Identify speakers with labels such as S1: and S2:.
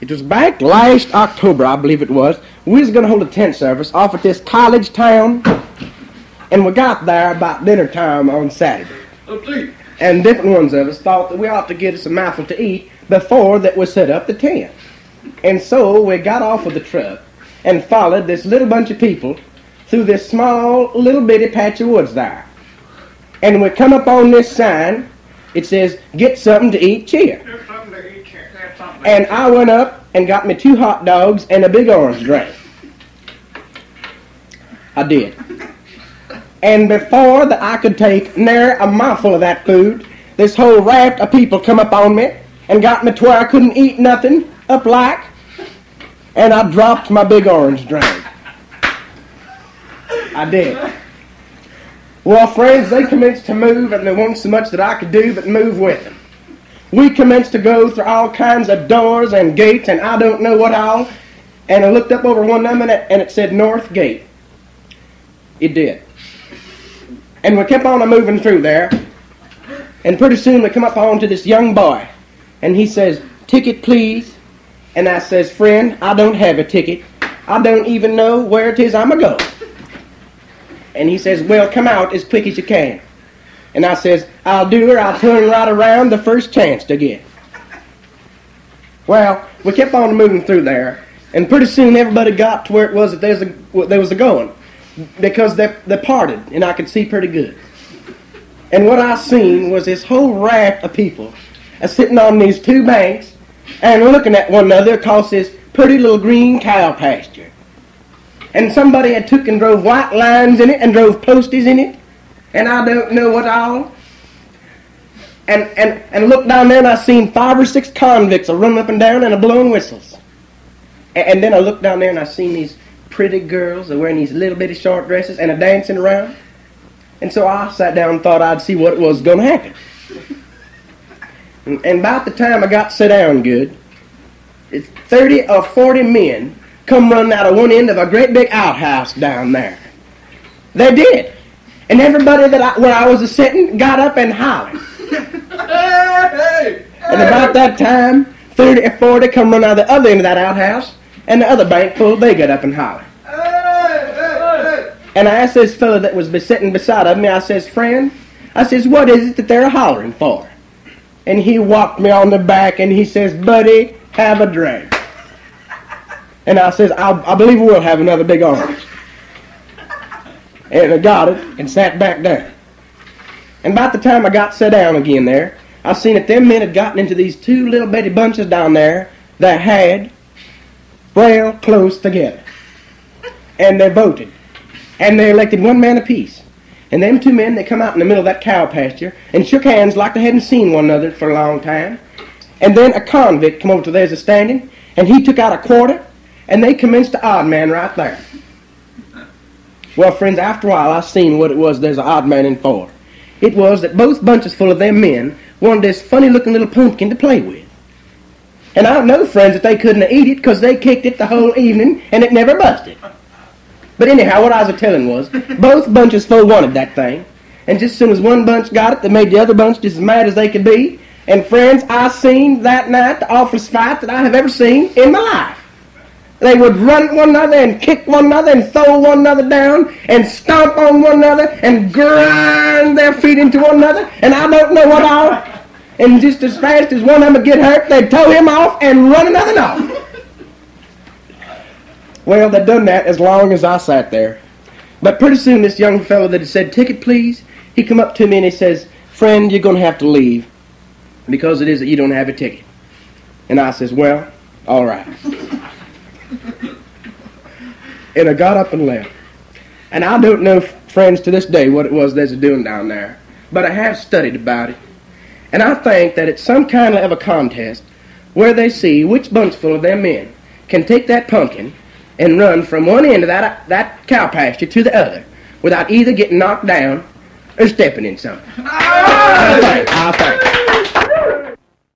S1: It was back last October, I believe it was. We was going to hold a tent service off at this college town, and we got there about dinner time on Saturday. And different ones of us thought that we ought to get us a mouthful to eat before that we set up the tent. And so we got off of the truck and followed this little bunch of people through this small little bitty patch of woods there. And we come up on this sign. It says, "Get something to eat, cheer." And I went up and got me 2 hot dogs and a big orange drink. I did. And before that I could take near a mouthful of that food, this whole raft of people come up on me and got me to where I couldn't eat nothing up like, and I dropped my big orange drink. I did. Well, friends, they commenced to move, and there wasn't so much that I could do but move with them. We commenced to go through all kinds of doors and gates, and I don't know what all, and I looked up over one of them, and it said North Gate. It did. And we kept on moving through there, and pretty soon we come up on to this young boy, and he says, "Ticket, please." And I says, "Friend, I don't have a ticket. I don't even know where it is I'm a-going." And he says, "Well, come out as quick as you can." And I says, "I'll do it. I'll turn right around the first chance to get." Well, we kept on moving through there, and pretty soon everybody got to where it was that there was a going, because they parted, and I could see pretty good. And what I seen was this whole raft of people sitting on these 2 banks and looking at one another across this pretty little green cow pasture. And somebody had took and drove white lines in it and drove posties in it, and I don't know what all. And looked down there, and I seen 5 or 6 convicts running up and down and blowing whistles. And then I looked down there, and I seen these pretty girls wearing these little bitty short dresses and dancing around. And so I sat down and thought I'd see what was going to happen. And about the time I got to sit down good, 30 or 40 men come running out of one end of a great big outhouse down there. They did. And everybody where I was sitting got up and hollered. And about that time, 30 or 40 come running out of the other end of that outhouse, and the other bank full, they got up and hollered. And I asked this fellow that was sitting beside of me, I says, "Friend," I says, "what is it that they're hollering for?" And he whopped me on the back, and he says, "Buddy, have a drink." And I says, I believe we'll have another big orange." And I got it and sat back down. And about the time I got set down again there, I seen that them men had gotten into these 2 little bitty bunches down there that had real close together. And they voted. And they elected 1 man apiece. And them 2 men, they come out in the middle of that cow pasture and shook hands like they hadn't seen one another for a long time. And then a convict come over to theirs standing, and he took out a quarter, and they commenced to odd man right there. Well, friends, after a while I seen what it was there's an odd man in for. It was that both bunches full of them men wanted this funny-looking little pumpkin to play with. And I know, friends, that they couldn't eat it because they kicked it the whole evening and it never busted. But anyhow, what I was telling was, both bunches full wanted that thing. And just as soon as one bunch got it, they made the other bunch just as mad as they could be. And friends, I seen that night the awfulest fight that I have ever seen in my life. They would run at one another and kick one another and throw one another down and stomp on one another and grind their feet into one another. And I don't know what all. And just as fast as one of them would get hurt, they'd tow him off and run another off. Well, they'd done that as long as I sat there. But pretty soon this young fellow that had said, "Ticket, please," he come up to me and he says, "Friend, you're going to have to leave because it is that you don't have a ticket." And I says, "Well, all right." And I got up and left. And I don't know, friends, to this day what it was they was doing down there. But I have studied about it. And I think that it's some kind of a contest where they see which bunchful of them men can take that pumpkin and run from one end of that cow pasture to the other without either getting knocked down or stepping in something. I think.